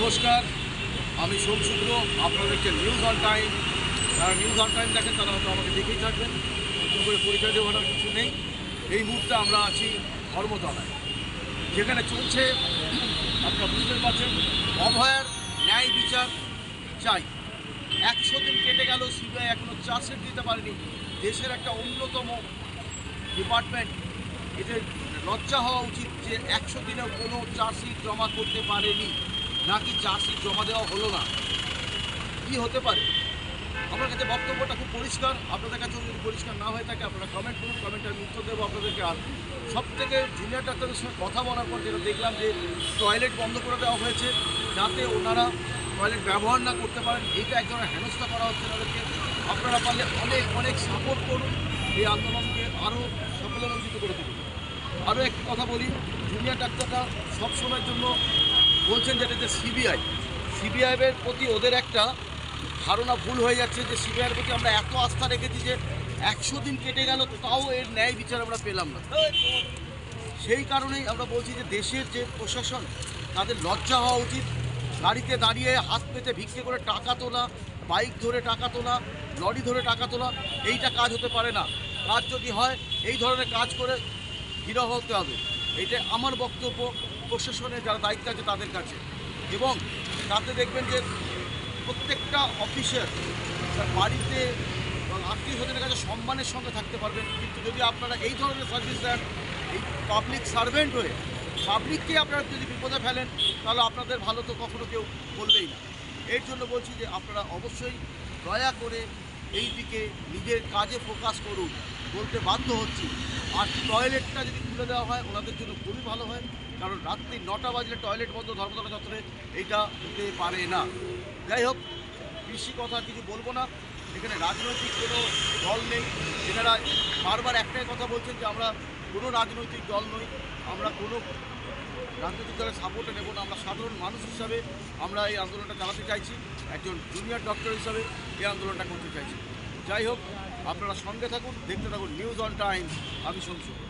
নমস্কার, আমি সোমশুক্র। আপনাদেরকে নিউজ অন টাইম, যারা নিউজ অন টাইম দেখেন তারা হয়তো আমাকে দেখেই থাকবেন, নতুন করে পরিচয় দেওয়ার কিছু নেই। এই মুহূর্তে আমরা আছি ধর্মতলায়, যেখানে চলছে আপনারা বুঝতে পারছেন অভয়ার ন্যায় বিচার চাই। 100 দিন কেটে গেল, সিবিআই এখনও চার্জশিট দিতে পারেনি। দেশের একটা অন্যতম ডিপার্টমেন্ট, এতে লজ্জা হওয়া উচিত যে 100 দিনেও কোনো চার্জশিট জমা করতে পারেনি, নাকি চার্জশিট জমা দেওয়া হলো না। কি হতে পারে? আপনার কাছে বক্তব্যটা খুব পরিষ্কার। আপনাদের কাছে যদি পরিষ্কার না হয়ে থাকে আপনারা কমেন্ট করুন, কমেন্টে আমি উত্তর দেবো আপনাদেরকে। আর সবথেকে জুনিয়র ডাক্তারদের সঙ্গে কথা বলার পর যেটা দেখলাম যে টয়লেট বন্ধ করে দেওয়া হয়েছে, যাতে ওনারা টয়লেট ব্যবহার না করতে পারেন। এইটা এক ধরনের হেনস্থা করা হচ্ছে ওনাদেরকে। আপনারা পারলে অনেক অনেক সাপোর্ট করুন, এই আন্দোলনকে আরও সফলমণ্ডিত করে তুলুন। আরও একটি কথা বলি, জুনিয়র ডাক্তাররা সবসময়ের জন্য বলছেন যেটা যে সিবিআইয়ের প্রতি ওদের একটা ধারণা ভুল হয়ে যাচ্ছে, যে সিবিআইয়ের প্রতি আমরা এত আস্থা রেখেছি যে 100 দিন কেটে গেল তাও এর ন্যায় বিচার আমরা পেলাম না। সেই কারণেই আমরা বলছি যে দেশের যে প্রশাসন, তাদের লজ্জা হওয়া উচিত। গাড়িতে দাঁড়িয়ে হাত পেতে ভিক্ষে করে টাকা তোলা, বাইক ধরে টাকা তোলা, লরি ধরে টাকা তোলা, এইটা কাজ হতে পারে না। কাজ যদি হয় এই ধরনের কাজ করে হিরো হতে হবে। এইটা আমার বক্তব্য প্রশাসনের যারা দায়িত্ব আছে তাদের কাছে। এবং তাতে দেখবেন যে প্রত্যেকটা অফিসার তার বাড়িতে আত্মীয় স্বজনের কাছে সম্মানের সঙ্গে থাকতে পারবেন। কিন্তু যদি আপনারা এই ধরনের সার্ভিস দেন, এই পাবলিক সার্ভেন্ট হয়ে পাবলিককে আপনারা যদি বিপদে ফেলেন, তাহলে আপনাদের ভালো তো কখনো কেউ বলবেই না। এর জন্য বলছি যে আপনারা অবশ্যই দয়া করে এই দিকে নিজের কাজে ফোকাস করুন, বলতে বাধ্য হচ্ছি। আর টয়লেটটা যদি খুলে দেওয়া হয় ওনাদের জন্য খুবই ভালো হয়, কারণ রাত্রি 9টা বাজলে টয়লেট বন্ধ ধর্মতলা চত্বরে, এইটা হতে পারে না। যাই হোক, বেশি কথা কিছু বলবো না। এখানে রাজনৈতিক কোনো দল নেই। এনারা বারবার একটাই কথা বলছেন যে আমরা কোনো রাজনৈতিক দল নই, আমরা কোনো রাজনৈতিক দলের সাপোর্টে নেব না। আমরা সাধারণ মানুষ হিসাবে আমরা এই আন্দোলনটা চালাতে চাইছি, একজন জুনিয়র ডক্টর হিসাবে এই আন্দোলনটা করতে চাইছি। যাই হোক, আপনারা সঙ্গে থাকুন, দেখতে থাকুন নিউজ অন টাইম। আমি সোমশুক্র।